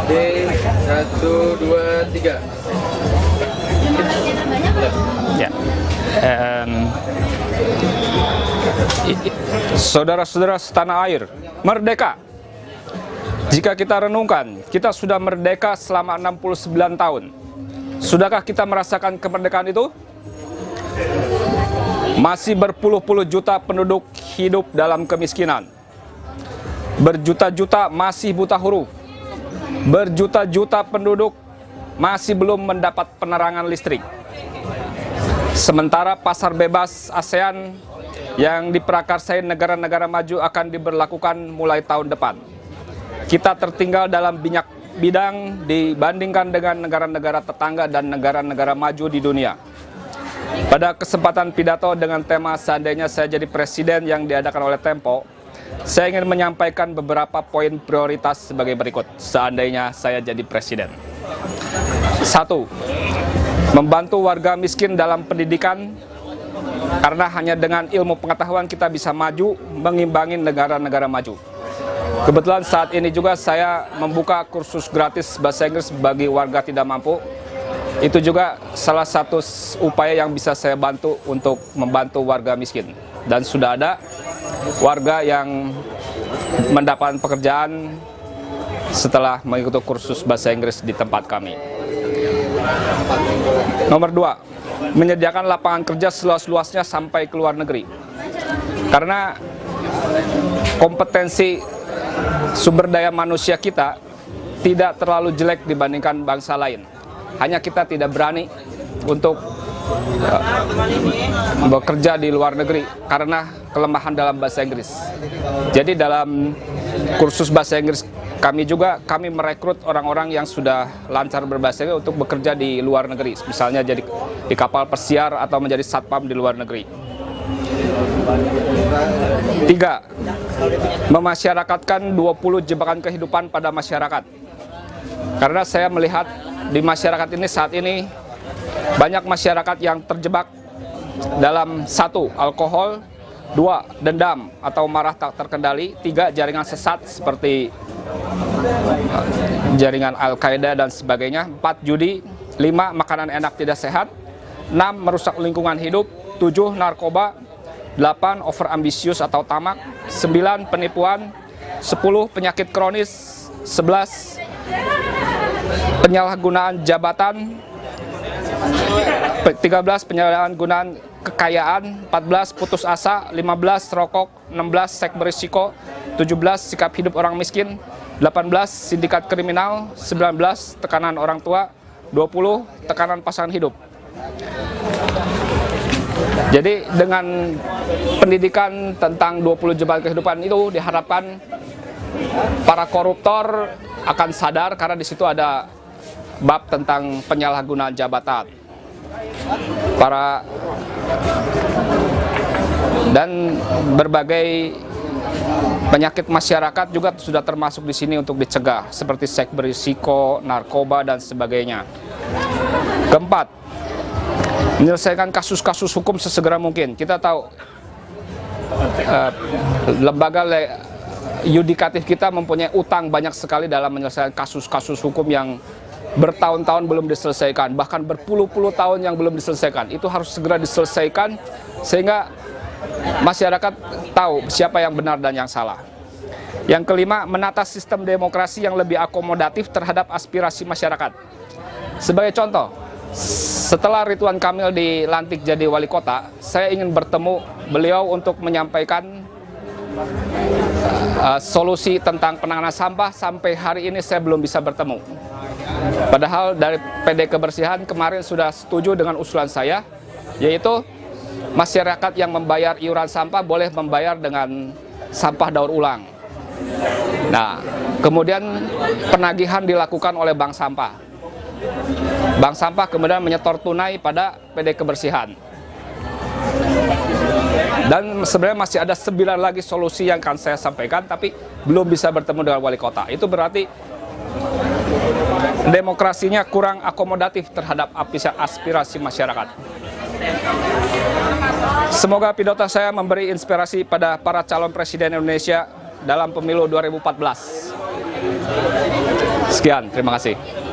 D 1 2 3. Ya. Saudara-saudara setanah air, merdeka. Jika kita renungkan, kita sudah merdeka selama 69 tahun. Sudahkah kita merasakan kemerdekaan itu? Masih berpuluh-puluh juta penduduk hidup dalam kemiskinan. Berjuta-juta masih buta huruf. Berjuta-juta penduduk masih belum mendapat penerangan listrik. Sementara pasar bebas ASEAN yang diprakarsai negara-negara maju akan diberlakukan mulai tahun depan. Kita tertinggal dalam banyak bidang dibandingkan dengan negara-negara tetangga dan negara-negara maju di dunia. Pada kesempatan pidato dengan tema seandainya saya jadi presiden yang diadakan oleh Tempo, saya ingin menyampaikan beberapa poin prioritas sebagai berikut seandainya saya jadi presiden. 1. Membantu warga miskin dalam pendidikan, karena hanya dengan ilmu pengetahuan kita bisa maju mengimbangi negara-negara maju. Kebetulan saat ini juga saya membuka kursus gratis bahasa Inggris bagi warga tidak mampu. Itu juga salah satu upaya yang bisa saya bantu untuk membantu warga miskin. Dan sudah ada warga yang mendapat pekerjaan setelah mengikuti kursus bahasa Inggris di tempat kami. Nomor 2, menyediakan lapangan kerja seluas-luasnya sampai ke luar negeri. Karena kompetensi sumber daya manusia kita tidak terlalu jelek dibandingkan bangsa lain. Hanya kita tidak berani untuk bekerja di luar negeri karena kelemahan dalam bahasa Inggris. Jadi dalam kursus bahasa Inggris kami merekrut orang-orang yang sudah lancar berbahasa Inggris untuk bekerja di luar negeri. Misalnya jadi di kapal pesiar atau menjadi satpam di luar negeri. 3. Memasyarakatkan 20 jebakan kehidupan pada masyarakat. Karena saya melihat di masyarakat ini saat ini banyak masyarakat yang terjebak dalam 1. Alkohol, 2. Dendam atau marah tak terkendali, 3. Jaringan sesat seperti jaringan Al-Qaeda dan sebagainya, 4. Judi, 5. Makanan enak tidak sehat, 6. Merusak lingkungan hidup, 7. Narkoba, 8. Overambisius atau tamak, 9. Penipuan, 10. Penyakit kronis, 11. Penyalahgunaan jabatan, 13. Penyalahgunaan kekayaan, 14. Putus asa, 15. Rokok, 16. Seks berisiko, 17. Sikap hidup orang miskin, 18. Sindikat kriminal, 19. Tekanan orang tua, 20. Tekanan pasangan hidup. Jadi dengan pendidikan tentang 20 jebakan kehidupan itu diharapkan para koruptor akan sadar, karena di situ ada bab tentang penyalahgunaan jabatan. Dan berbagai penyakit masyarakat juga sudah termasuk di sini untuk dicegah, seperti seks berisiko, narkoba dan sebagainya. Keempat, menyelesaikan kasus-kasus hukum sesegera mungkin. Kita tahu lembaga yudikatif kita mempunyai utang banyak sekali dalam menyelesaikan kasus-kasus hukum yang bertahun-tahun belum diselesaikan, bahkan berpuluh-puluh tahun yang belum diselesaikan. Itu harus segera diselesaikan sehingga masyarakat tahu siapa yang benar dan yang salah. Yang kelima, menata sistem demokrasi yang lebih akomodatif terhadap aspirasi masyarakat. Sebagai contoh, setelah Ridwan Kamil dilantik jadi wali kota, saya ingin bertemu beliau untuk menyampaikan solusi tentang penanganan sampah. Sampai hari ini saya belum bisa bertemu. Padahal dari PD Kebersihan kemarin sudah setuju dengan usulan saya, yaitu masyarakat yang membayar iuran sampah boleh membayar dengan sampah daur ulang. Nah, kemudian penagihan dilakukan oleh bank sampah. Bank sampah kemudian menyetor tunai pada PD Kebersihan. Dan sebenarnya masih ada 9 lagi solusi yang akan saya sampaikan, tapi belum bisa bertemu dengan wali kota. Itu berarti demokrasinya kurang akomodatif terhadap aspirasi masyarakat. Semoga pidato saya memberi inspirasi pada para calon presiden Indonesia dalam pemilu 2014. Sekian, terima kasih.